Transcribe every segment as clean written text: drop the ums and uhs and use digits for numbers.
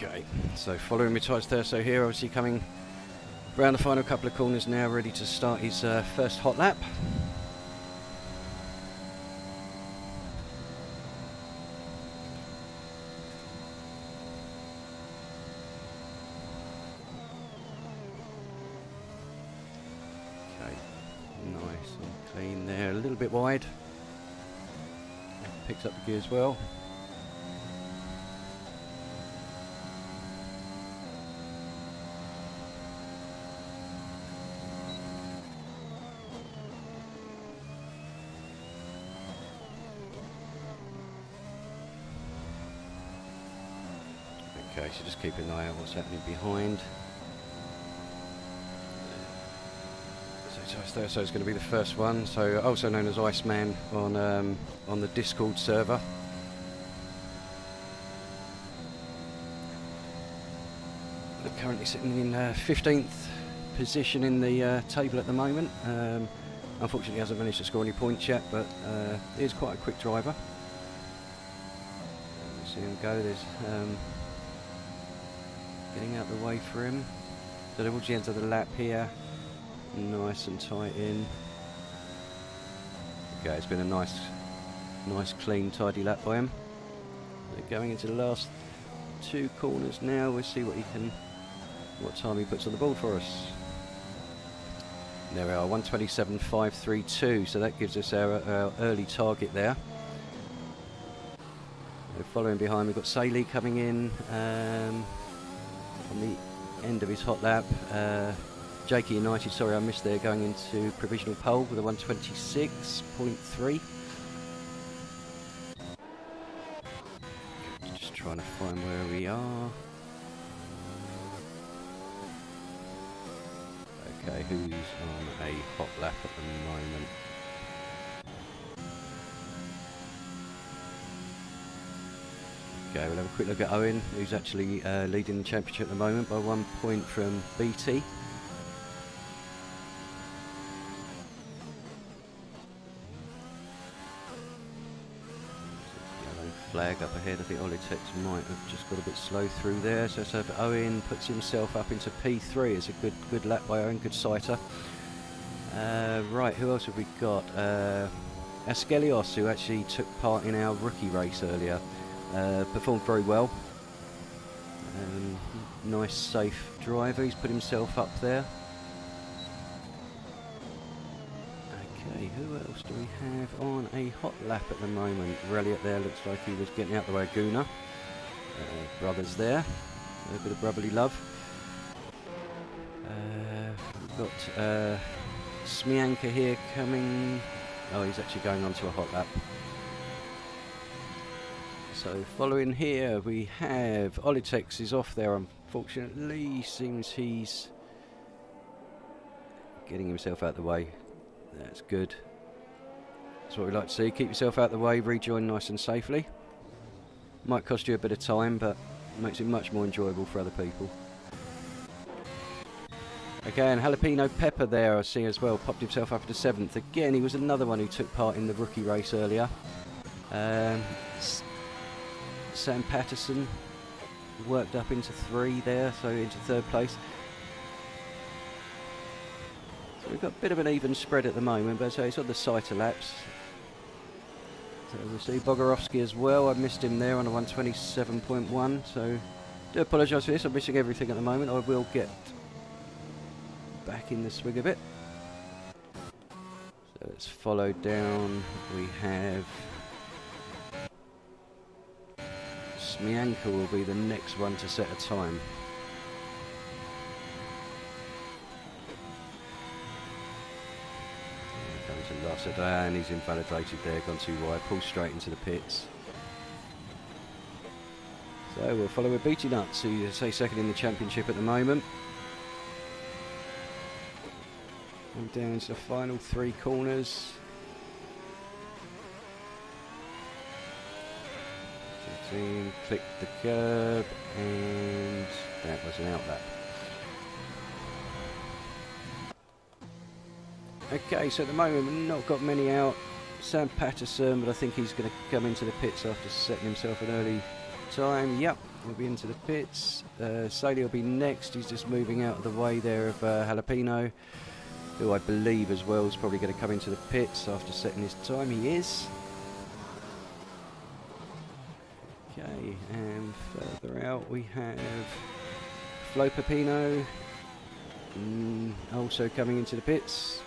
Okay, so following Matthias Thurso here, obviously coming around the final couple of corners now, ready to start his first hot lap. Okay, nice and clean there, a little bit wide. Picks up the gears well. Okay, so just keep an eye on what's happening behind. So it's going to be the first one, so also known as Iceman on the Discord server. They're currently sitting in 15th position in the table at the moment. Unfortunately, he hasn't managed to score any points yet, but he is quite a quick driver. See him go. There's getting out the way for him. So towards the end of the lap here, nice and tight in. Okay, it's been a nice, clean, tidy lap by him. They're going into the last two corners now. We'll see what time he puts on the board for us. There we are, 1:27.532. So that gives us our early target there. Following behind, we've got Saley coming in on the end of his hot lap. Jakey United, sorry I missed there, going into provisional pole with a 1:26.3. Just trying to find where we are. Okay, who's on a hot lap at the moment? Okay, we'll have a quick look at Owen, who's actually leading the championship at the moment by 1 point from BT. Yellow flag up ahead. I think Olitex might have just got a bit slow through there. So Owen puts himself up into P3. It's a good lap by Owen, good sighter. Right, who else have we got? Askelios, who actually took part in our rookie race earlier. Performed very well. Nice safe driver, he's put himself up there. Okay, who else do we have on a hot lap at the moment? Reliot there looks like he was getting out the way of Guna. Brothers there, a bit of brotherly love. We've got Smianka here coming. Oh, he's actually going on to a hot lap. So following here we have Olitex is off there, unfortunately. Seems he's getting himself out of the way. That's good. That's what we like to see. Keep yourself out of the way, rejoin nice and safely. Might cost you a bit of time, but makes it much more enjoyable for other people. Okay, and Jalapeno Pepper there I see as well, popped himself up to 7th. Again, he was another one who took part in the rookie race earlier. Sam Patterson worked up into 3 there, so into 3rd place. So we've got a bit of an even spread at the moment, but so it's on the sighter laps. So we'll see Bogorovsky as well. I missed him there on a 1:27.1, so do apologise for this. I'm missing everything at the moment. I will get back in the swing of it. So it's followed down. We have Smianka will be the next one to set a time. There comes a and he's invalidated there, gone too wide, pulls straight into the pits. So we'll follow with BT Nuts, who say second in the championship at the moment. And down to the final 3 corners. Click the curb, and that was an out lap. Okay, so at the moment we've not got many out. Sam Patterson, but I think he's going to come into the pits after setting himself an early time. Yep, will be into the pits. Saley will be next. He's just moving out of the way there of Jalapeno, who I believe as well is probably going to come into the pits after setting his time. He is. Okay, and further out we have Flo Pepino, also coming into the pits.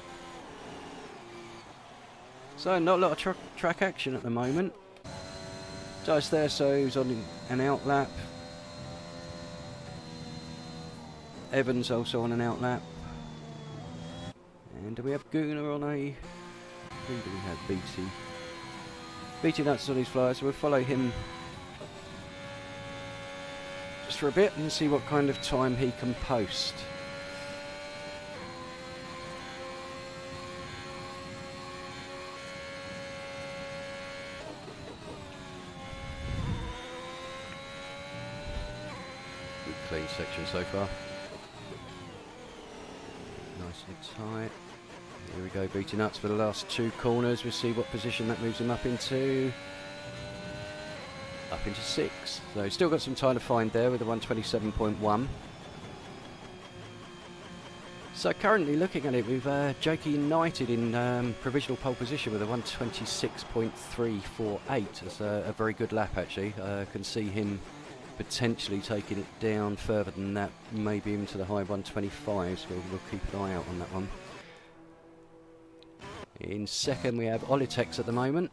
So not a lot of track action at the moment. Dice there, so he's on an out lap. Evans also on an out lap. And do we have Guna on a... Who do we have? BT. BT Nuts on his flyer, so we'll follow him just for a bit and see what kind of time he can post. Good clean section so far. Nice and tight. Here we go, beating nuts for the last two corners. We'll see what position that moves him up into. Up into 6. So still got some time to find there with the 127.1. So currently looking at it, we've Jakey United in provisional pole position with a 126.348. That's a very good lap actually. Can see him potentially taking it down further than that, maybe into the high 125s. So we'll keep an eye out on that one. In second we have Olitex at the moment.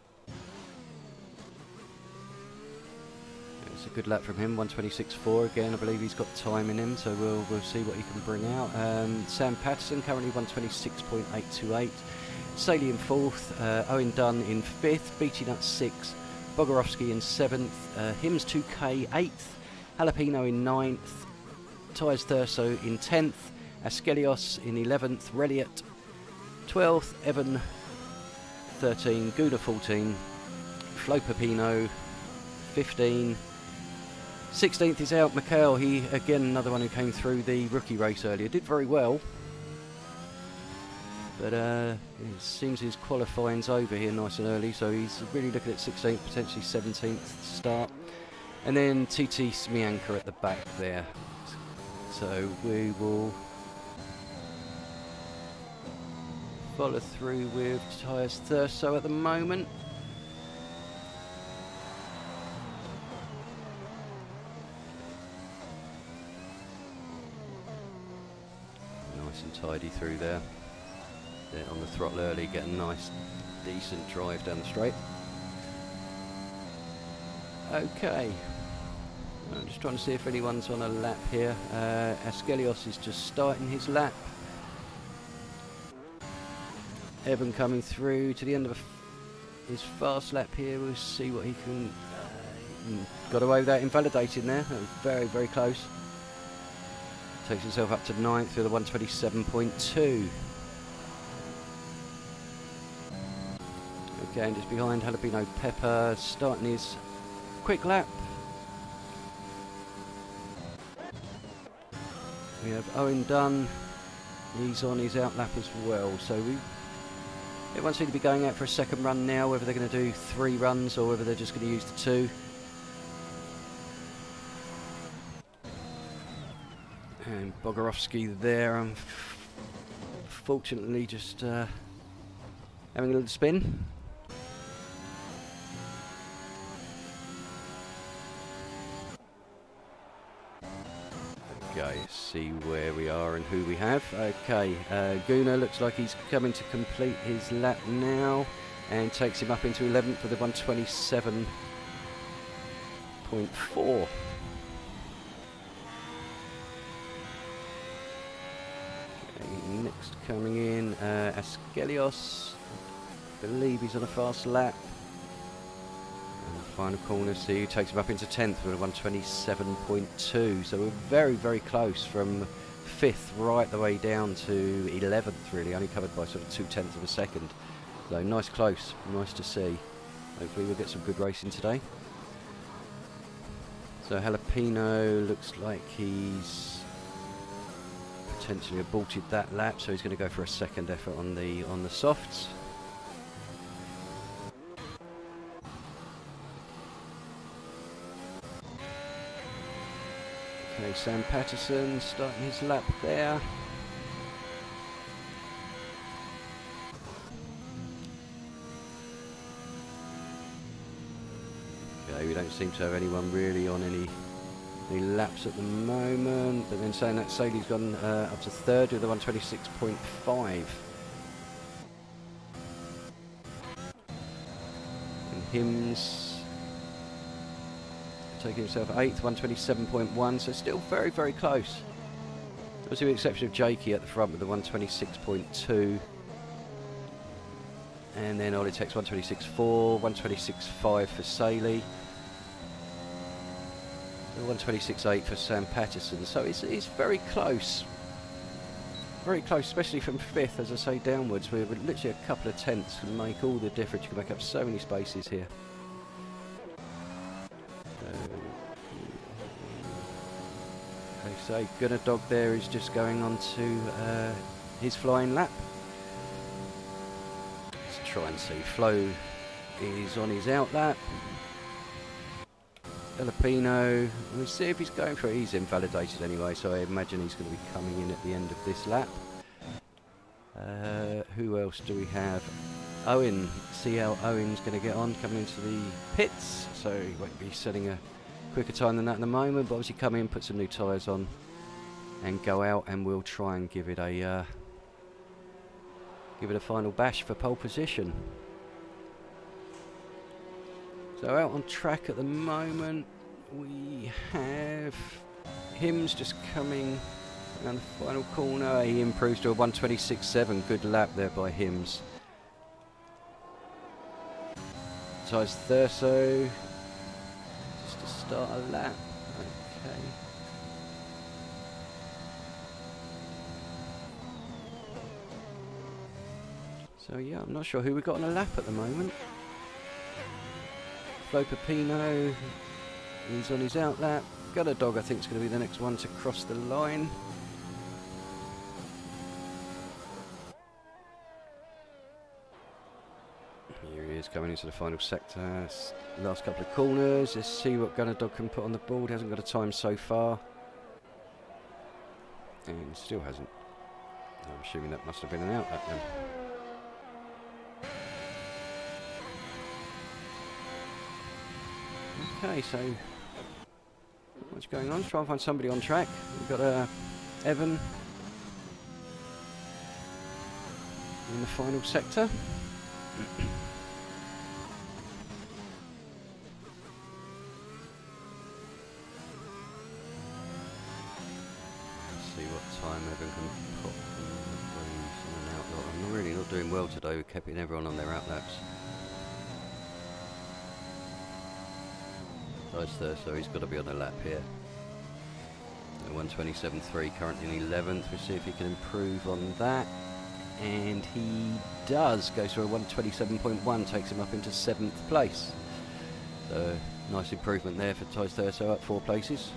It's a good lap from him, 126.4 again. I believe he's got time in him, so we'll see what he can bring out. Sam Patterson currently 126.828. Saley in fourth, Owen Dunn in fifth, BT Nuts 6th, Bogorovsky in 7th, Hims 2K 8th, Jalapeno in 9th, Tyres Thurso in 10th, Askelios in 11th, Reliot 12th, Evan 13, Gouda 14, Flo Pepino 15, 16th is out Mikhail. He again another one who came through the rookie race earlier, did very well, but it seems his qualifying's over here nice and early, so he's really looking at 16th, potentially 17th start. And then TT Smianka at the back there. So we will follow through with Tyres Thurso at the moment. Nice and tidy through there. They're on the throttle early, get a nice decent drive down the straight. Okay, I'm just trying to see if anyone's on a lap here. Askelios is just starting his lap. Evan coming through to the end of his fast lap here. We'll see what he can... got away without invalidating there. That was very, very close. Takes himself up to 9th with a 127.2. Okay, and just behind Jalapeno Pepper, starting his quick lap. We have Owen Dunn. He's on his out lap as well. So everyone seems to be going out for a second run now, whether they're going to do 3 runs or whether they're just going to use the 2. And Bogorovsky there, fortunately just having a little spin. Okay, see where we are and who we have. Okay, Guna looks like he's coming to complete his lap now and takes him up into 11th for the 127.4. Next coming in, Askelios. I believe he's on a fast lap. And the final corner, see, who takes him up into 10th with a 127.2. So we're very, very close from 5th right the way down to 11th, really, only covered by sort of 0.2 of a second. So nice close, nice to see. Hopefully we'll get some good racing today. So Jalapeno looks like he's potentially aborted that lap, so he's going to go for a second effort on the softs. Okay, Sam Patterson starting his lap there. Okay, we don't seem to have anyone really on any laps at the moment, but then saying that Saley's gone up to third with a 126.5. And Hims taking himself 8th, 127.1, so still very, very close. With the exception of Jakey at the front with the 126.2. And then Olitech's 126.4, 126.5 for Saley. 126.8 for Sam Patterson, so it's very close. Very close, especially from 5th, as I say, downwards. We're literally a couple of tenths can make all the difference. You can make up so many spaces here. Okay, so Gunnerdog there is just going on to his flying lap. Let's try and see. Flo is on his out lap. Filipino, we'll see if he's going for it. He's invalidated anyway, so I imagine he's going to be coming in at the end of this lap. Who else do we have? Owen, see how Owen's going to get on coming into the pits, so he won't be setting a quicker time than that at the moment, but obviously come in, put some new tyres on and go out, and we'll try and give it a final bash for pole position. So out on track at the moment, we have Hims just coming around the final corner. He improves to a 126.7. Good lap there by Hims. Ties Thurso just to start a lap. Okay. So yeah, I'm not sure who we got on a lap at the moment. Flo Pepino, he's on his out lap. Gunnerdog, I think, is going to be the next one to cross the line. Here he is coming into the final sector. Last couple of corners. Let's see what Gunnerdog can put on the board. Hasn't got a time so far. And still hasn't. I'm assuming that must have been an out lap then. Okay, so what's going on? Let's try and find somebody on track. We've got Evan in the final sector. Let's see what time Evan can put on an out lap. I'm really not doing well today. We're keeping everyone on their out laps. There, so he's got to be on a lap here. 127.3, currently in 11th. We'll see if he can improve on that. And he does. Goes for a 127.1, takes him up into 7th place. So nice improvement there for Ties Thurso, up 4 places.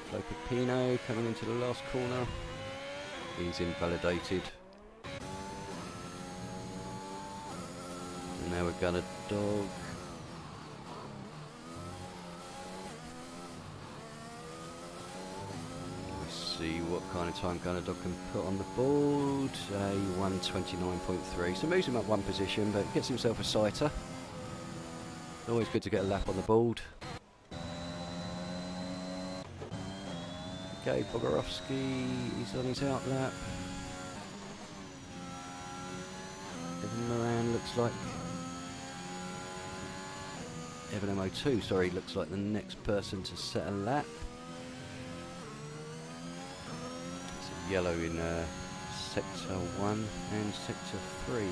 Flo Pepino coming into the last corner. He's invalidated. And now we're Gunnerdog. Let's see what kind of time Gunnerdog can put on the board. A 129.3. So moves him up 1 position, but gets himself a sighter. Always good to get a lap on the board. Okay, Bogorovsky, he's on his out lap. Evan Moran looks like... Evan MO2, sorry, looks like the next person to set a lap. It's a yellow in Sector 1 and Sector 3.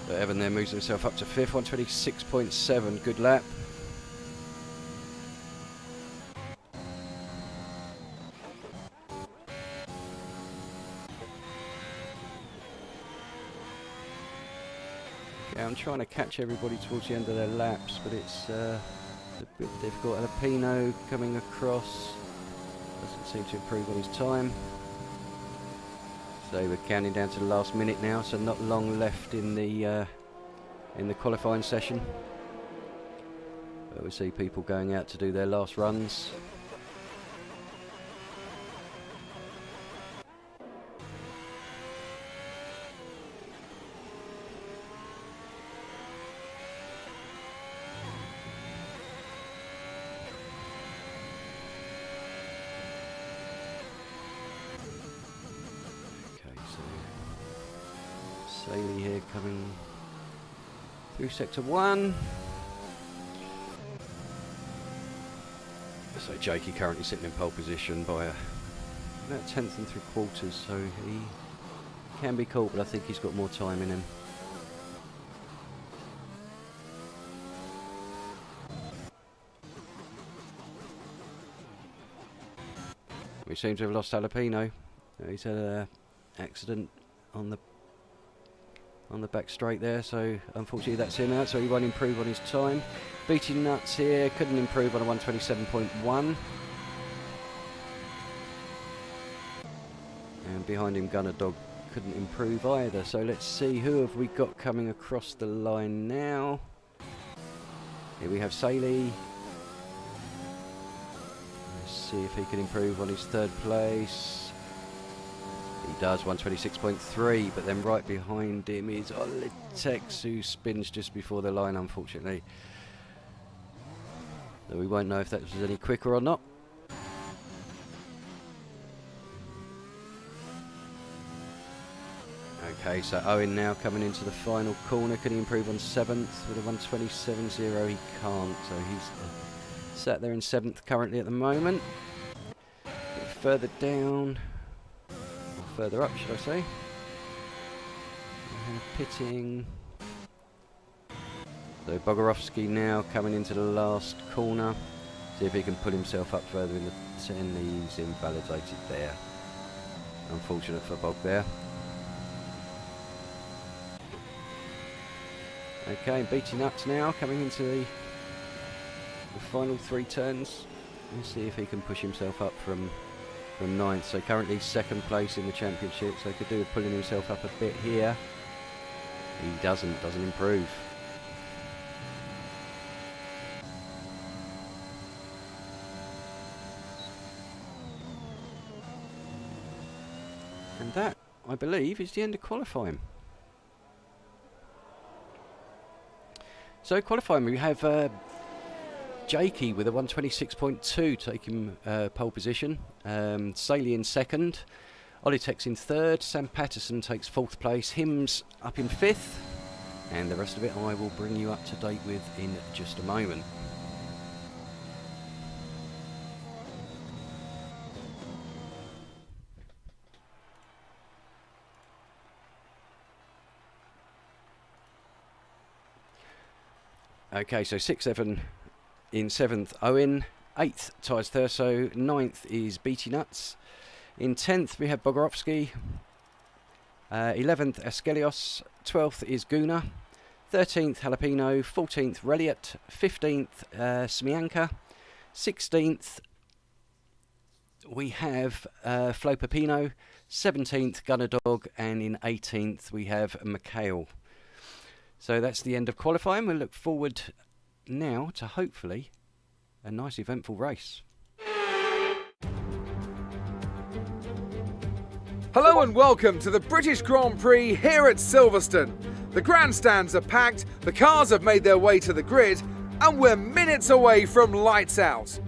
So Evan there moves himself up to 5th, 126.7, good lap. I'm trying to catch everybody towards the end of their laps, but it's a bit difficult. Alpino coming across, doesn't seem to improve on his time. So we're counting down to the last minute now, so not long left in the qualifying session. But we see people going out to do their last runs. Saley here coming through sector 1. So Jakey currently sitting in pole position by about 10th and 3/4, so he can be caught, but I think he's got more time in him. We seem to have lost Jalapeno. He's had an accident on the back straight there, so unfortunately that's him out, so he won't improve on his time. Beating Nuts here, couldn't improve on a 127.1. And behind him Gunner Dog couldn't improve either, so let's see who have we got coming across the line now. Here we have Saley. Let's see if he can improve on his 3rd place. He does, 126.3, but then right behind him is Olitex, who spins just before the line, unfortunately. So we won't know if that was any quicker or not. Okay, so Owen now coming into the final corner. Can he improve on 7th with a 127.0? He can't, so he's sat there in 7th currently at the moment. A bit further down. Further up, should I say. Pitting. So Bogorovsky now coming into the last corner. See if he can pull himself up further in the 10. He's invalidated there. Unfortunate for Bog there. Okay, Beating Nuts now coming into the final 3 turns. Let's see if he can push himself up from 9th, so currently 2nd place in the championship, so he could do with pulling himself up a bit here. He doesn't improve. And that, I believe, is the end of qualifying. So qualifying, we have Jakey with a 126.2 taking pole position. Saley in 2nd. Olitex in 3rd. Sam Patterson takes 4th place. Hims up in 5th. And the rest of it I will bring you up to date with in just a moment. Okay, so 6-7 in 7th, Owen. 8th, Tyres Thurso. 9th is Beaty Nuts. In 10th, we have Bogorovsky. 11th, Askelios. 12th is Guna. 13th, Jalapeno. 14th, Reliot. 15th, Smianka. 16th, we have Flo Pepino. 17th, Gunner Dog. And in 18th, we have Mikhail. So that's the end of qualifying. We'll look forward now to hopefully a nice eventful race. Hello and welcome to the British Grand Prix here at Silverstone. The grandstands are packed, the cars have made their way to the grid, and we're minutes away from lights out.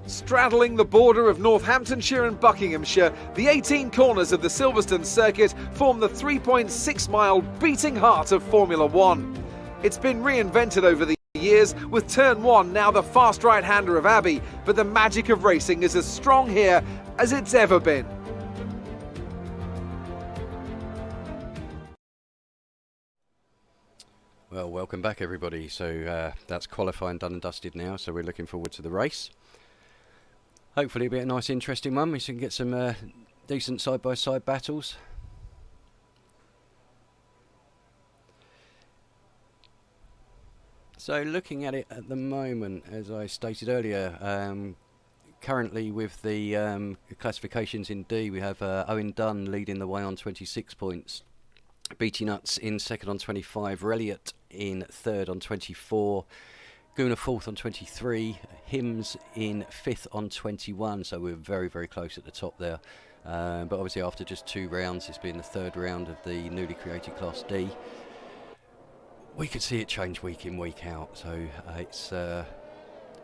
Straddling the border of Northamptonshire and Buckinghamshire, the 18 corners of the Silverstone circuit form the 3.6-mile beating heart of Formula One. It's been reinvented over the years, with Turn 1 now the fast right-hander of Abbey, but the magic of racing is as strong here as it's ever been. Well, welcome back everybody. So that's qualifying done and dusted now, so we're looking forward to the race. Hopefully it'll be a nice interesting one. We can get some decent side-by-side battles. So looking at it at the moment, as I stated earlier, currently with the classifications in D, we have Owen Dunn leading the way on 26 points. Beatty Nuts in second on 25. Reliot in third on 24. Guna fourth on 23. Hims in fifth on 21. So we're very, very close at the top there. But obviously after just 2 rounds, it's been the third round of the newly created Class D. We could see it change week in, week out. So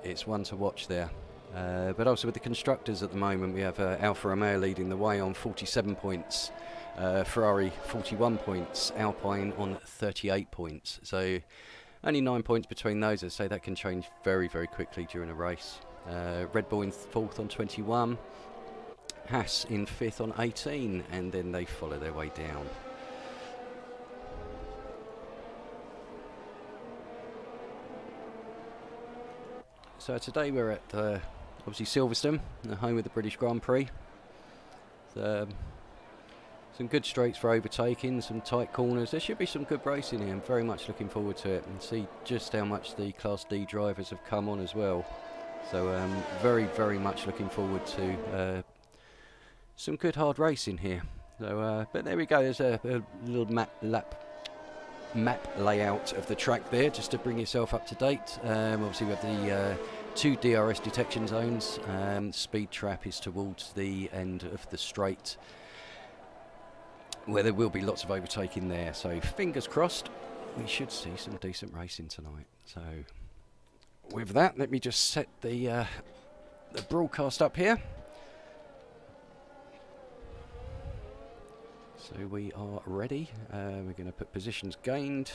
it's one to watch there. But also with the constructors at the moment, we have Alfa Romeo leading the way on 47 points. Ferrari 41 points, Alpine on 38 points. So only 9 points between those. As I say, that can change very, very quickly during a race. Red Bull in fourth on 21, Haas in fifth on 18, and then they follow their way down. So today we're at obviously Silverstone, the home of the British Grand Prix. Some good straights for overtaking, some tight corners. There should be some good racing here. I'm very much looking forward to it and see just how much the Class D drivers have come on as well. So very, very much looking forward to some good hard racing here. So, but there we go. There's a little map layout of the track there, just to bring yourself up to date. Obviously we have the 2 DRS detection zones. Speed trap is towards the end of the straight, where there will be lots of overtaking there. So fingers crossed, we should see some decent racing tonight. So with that, let me just set the broadcast up here. So we are ready. We're going to put positions gained.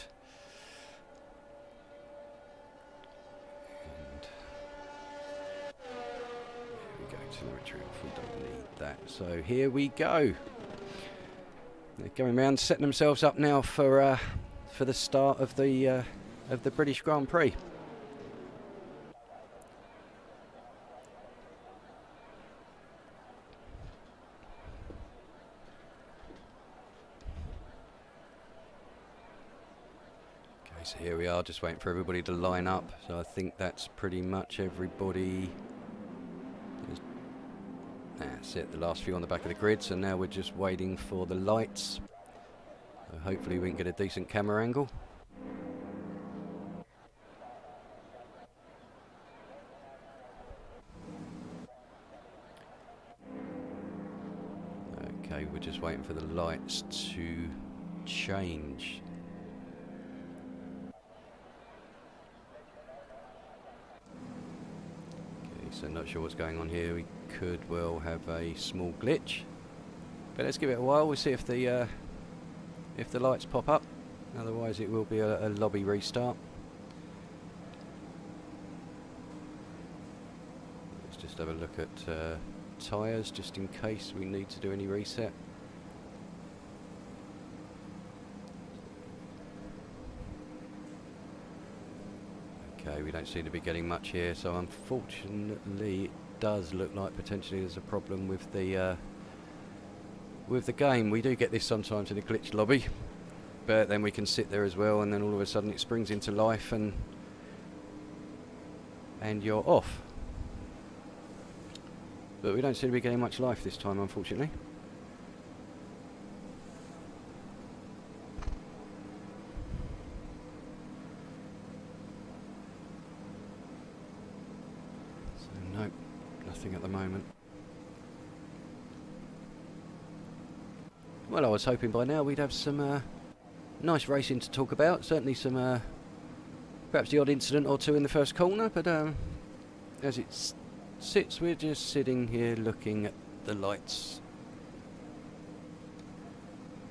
And there we go, telemetry off, we don't need that. So here we go. They're going around, setting themselves up now for the start of the British Grand Prix. Okay, so here we are, just waiting for everybody to line up. So I think that's pretty much everybody. That's it, the last few on the back of the grid, so now we're just waiting for the lights. So hopefully we can get a decent camera angle. Okay, we're just waiting for the lights to change. Okay, so not sure what's going on here. We could well have a small glitch, but let's give it a while. We'll see if the lights pop up. Otherwise it will be a lobby restart. Let's just have a look at tyres, just in case we need to do any reset. Okay, we don't seem to be getting much here, so unfortunately it does look like potentially there's a problem with the game. We do get this sometimes in a glitched lobby, but then we can sit there as well, and then all of a sudden it springs into life and you're off. But we don't seem to be getting much life this time, unfortunately. So nope, nothing at the moment. Well, I was hoping by now we'd have some nice racing to talk about. Certainly some, perhaps the odd incident or two in the first corner, but as it sits, we're just sitting here looking at the lights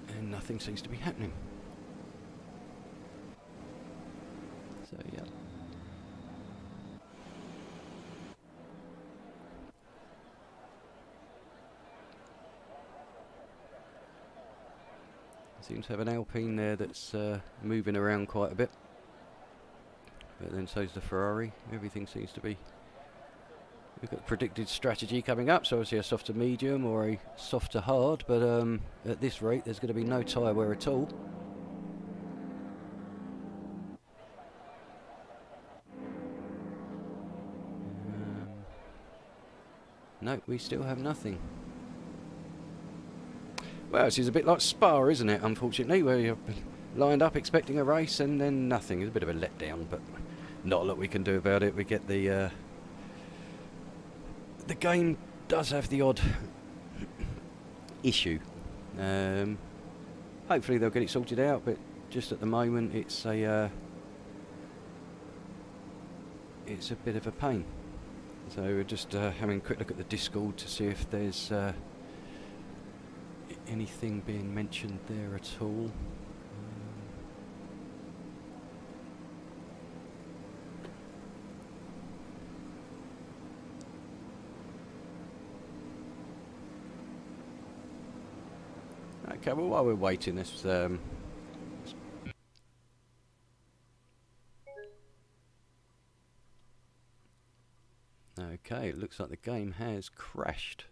and nothing seems to be happening. So yeah. Seems to have an Alpine there that's moving around quite a bit, but then so's the Ferrari. Everything seems to be. We've got predicted strategy coming up, so obviously a softer medium or a softer hard, but at this rate there's going to be no tyre wear at all. No, we still have nothing. Well, this is a bit like Spa, isn't it, unfortunately, where you're lined up expecting a race and then nothing. It's a bit of a letdown, but not a lot we can do about it. We get the game does have the odd issue. Hopefully they'll get it sorted out, but just at the moment it's a bit of a pain. So we're just having a quick look at the Discord to see if there's anything being mentioned there at all. Okay, well, while we're waiting, this okay, it looks like the game has crashed.